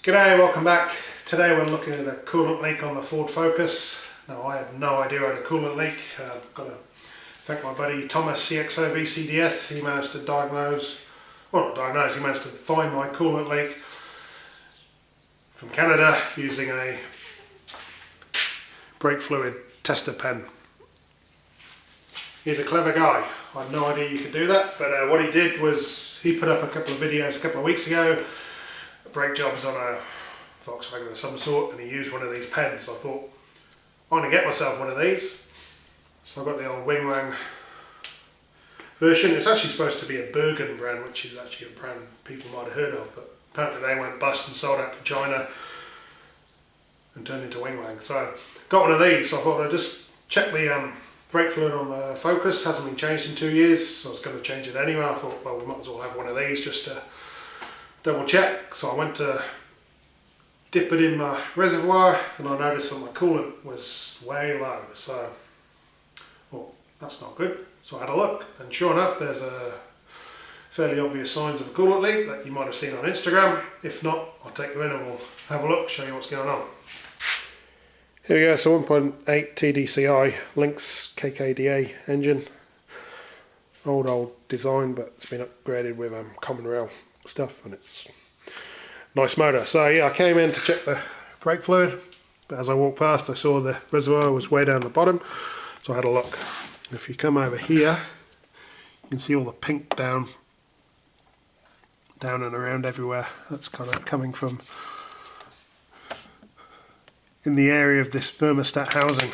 G'day, welcome back. Today we're looking at a coolant leak on the Ford Focus. Now I had no idea I had a coolant leak. I've got to thank my buddy Thomas EXOVCDS. He managed to he managed to find my coolant leak from Canada using a brake fluid tester pen. He's a clever guy. I had no idea you could do that, but what he did was he put up a couple of videos a couple of weeks ago, brake jobs on a Volkswagen of some sort, and he used one of these pens. So I thought, I'm going to get myself one of these. So I got the old Wing Wang version. It's actually supposed to be a Bergen brand, which is actually a brand people might have heard of, but apparently they went bust and sold out to China and turned into Wing Wang. So I got one of these, so I thought I'd just check the brake fluid on the Focus. Hasn't been changed in 2 years, so I was going to change it anyway. I thought, well, we might as well have one of these just to double check. So I went to dip it in my reservoir and I noticed that my coolant was way low. So, well, that's not good. So I had a look, and sure enough there's a fairly obvious signs of a coolant leak that you might have seen on Instagram. If not, I'll take you in and we'll have a look, show you what's going on. Here we go, so 1.8 tdci Lynx KKDA engine. Old design, but it's been upgraded with common rail stuff, and it's nice motor. So yeah, I came in to check the brake fluid, but as I walked past I saw the reservoir was way down the bottom, so I had a look. If you come over here, you can see all the pink down and around everywhere. That's kind of coming from in the area of this thermostat housing.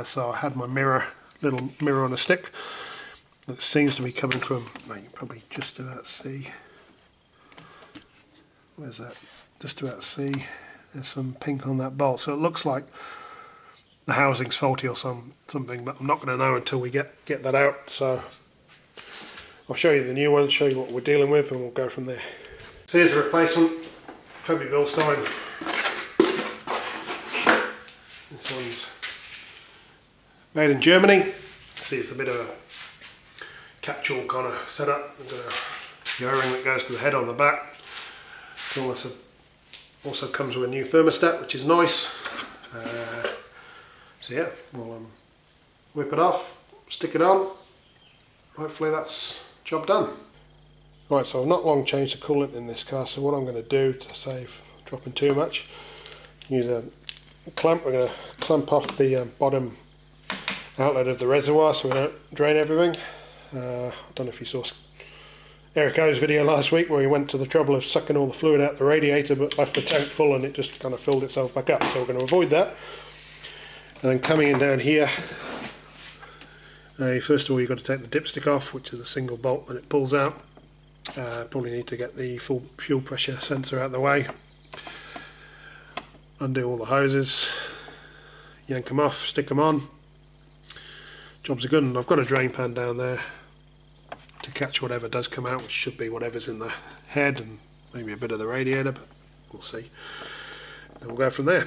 So I had my little mirror on a stick. It seems to be coming from, well, you can probably just about see, where's that, just about see, there's some pink on that bolt, so it looks like the housing's faulty or something, but I'm not going to know until we get that out. So I'll show you the new one, show you what we're dealing with, and we'll go from there. So here's a replacement Febi Bilstein. This one's made in Germany. See, it's a bit of a capsule kind of setup. We've got a O-ring that goes to the head on the back. It also comes with a new thermostat, which is nice. So yeah, we'll whip it off, stick it on. Hopefully that's job done. Right, so I've not long changed the coolant in this car, so what I'm going to do to save dropping too much, use a clamp. We're going to clamp off the bottom outlet of the reservoir so we don't drain everything. I don't know if you saw Eric O's video last week where he went to the trouble of sucking all the fluid out the radiator but left the tank full and it just kind of filled itself back up. So we're going to avoid that. And then coming in down here, first of all you've got to take the dipstick off, which is a single bolt that it pulls out. Probably need to get the full fuel pressure sensor out of the way. Undo all the hoses, yank them off, stick them on. Jobs are good, and I've got a drain pan down there to catch whatever does come out, which should be whatever's in the head and maybe a bit of the radiator, but we'll see. Then we'll go from there.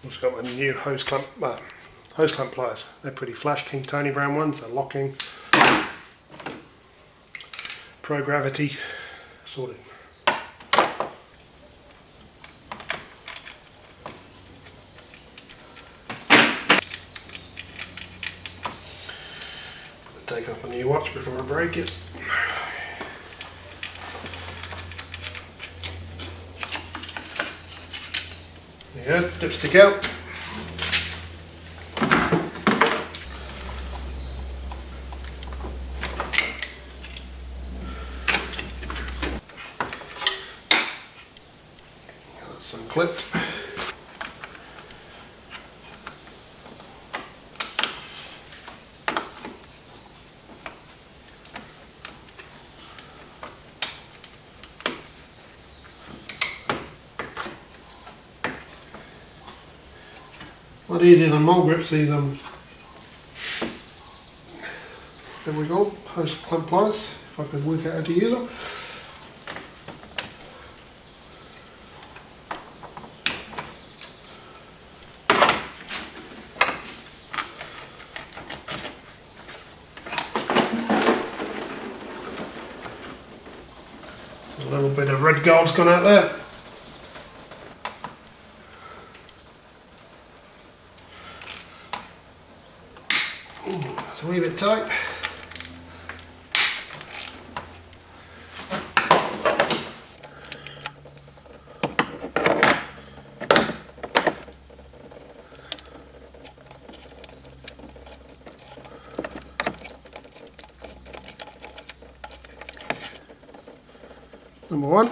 I've got my new hose clamp pliers. They're pretty flash, King Tony Brown ones. They're locking, pro gravity sorted. Take off my new watch before I break it. There you go, dipstick out. That's unclipped. A lot easier than mole grips, these there we go, hose clamp pliers, if I can work out how to use them. A little bit of red gold's gone out there. Ooh, it's a wee bit tight. Number one.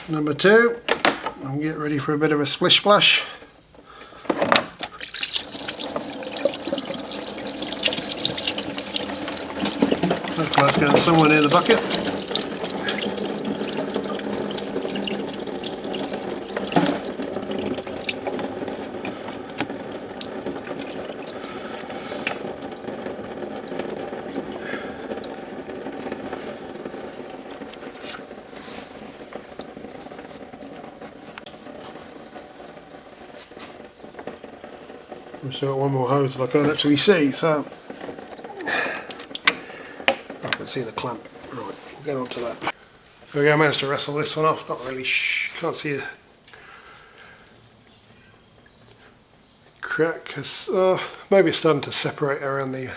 Number two. I'll get ready for a bit of a splish splash. Hopefully that's going somewhere near the bucket. So got one more hose that I can't actually see, so I can see the clamp. Right, we'll get on to that. There we go, I managed to wrestle this one off. Not really, can't see a crack, because maybe it's starting to separate around the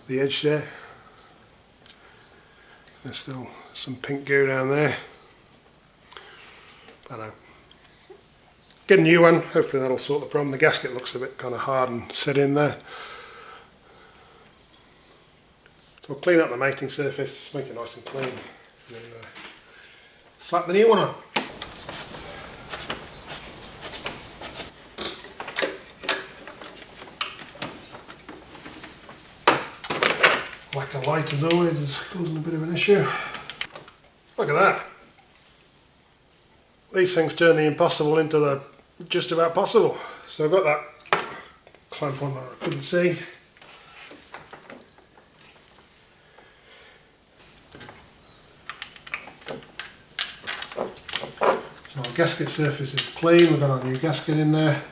edge there. There's still some pink goo down there. I don't know. Get a new one, hopefully that'll sort the problem. The gasket looks a bit kind of hard and set in there. So we'll clean up the mating surface, make it nice and clean, and then slap the new one on. Lack of light as always is causing a bit of an issue. Look at that. These things turn the impossible into the just about possible. So I've got that clamp on that I couldn't see. So our gasket surface is clean, we've got our new gasket in there.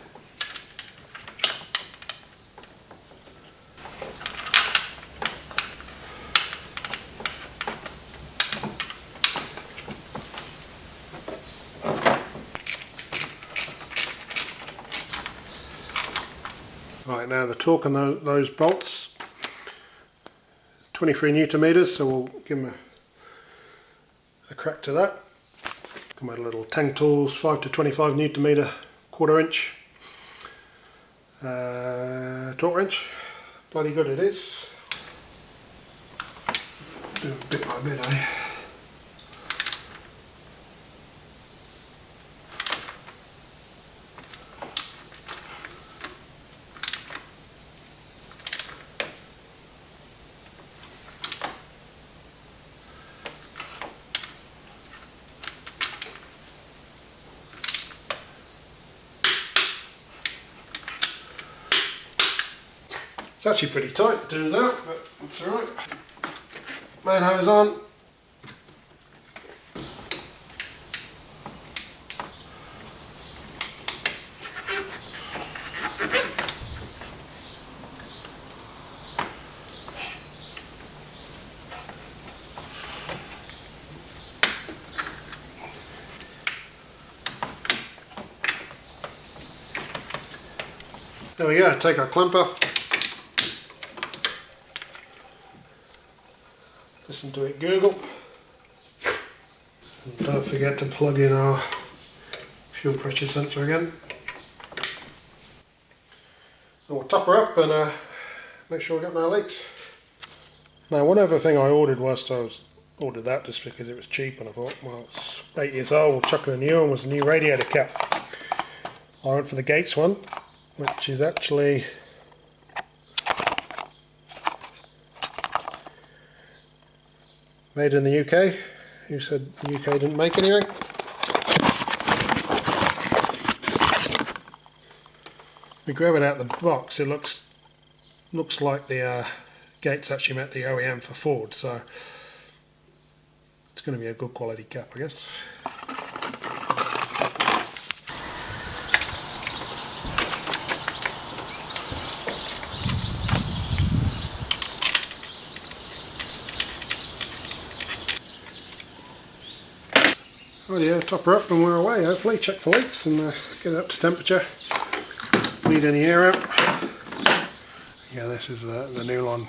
Right, now the torque on those bolts, 23 Newton meters, so we'll give them a crack to that. Come out a little Tang Tools 5 to 25 Newton meter 1/4 inch torque wrench. Bloody good it is. Do it bit by bit, eh? It's actually pretty tight to do that, but that's alright. Main hose on. There we go, take our clamp off. Listen to it gurgle. And don't forget to plug in our fuel pressure sensor again. And we'll top her up and make sure we got no leaks. Now, one other thing I ordered whilst I ordered that just because it was cheap, and I thought, well, it's 8 years old, chucking a new one, was a new radiator cap. I went for the Gates one, which is actually made in the UK. Who said the UK didn't make anything? We grab it out of the box, it looks like the Gates actually met the OEM for Ford, so it's going to be a good quality cap, I guess. yeah, top her up and we're away hopefully. Check for leaks and get it up to temperature. Bleed any air out. Yeah, this is the Nulon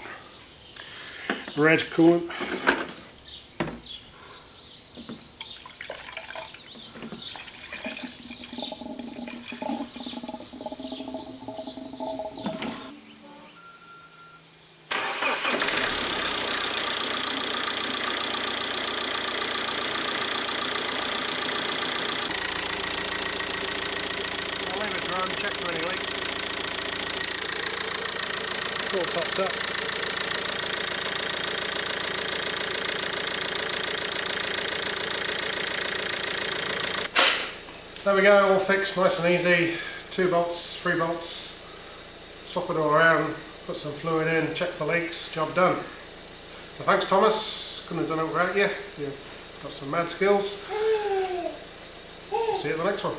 red coolant. Check for any leaks. It's all topped up. There we go, all fixed, nice and easy. 2 bolts, 3 bolts. Swap it all around, put some fluid in, check for leaks, job done. So thanks Thomas, couldn't have done it without you. You've got some mad skills. See you at the next one.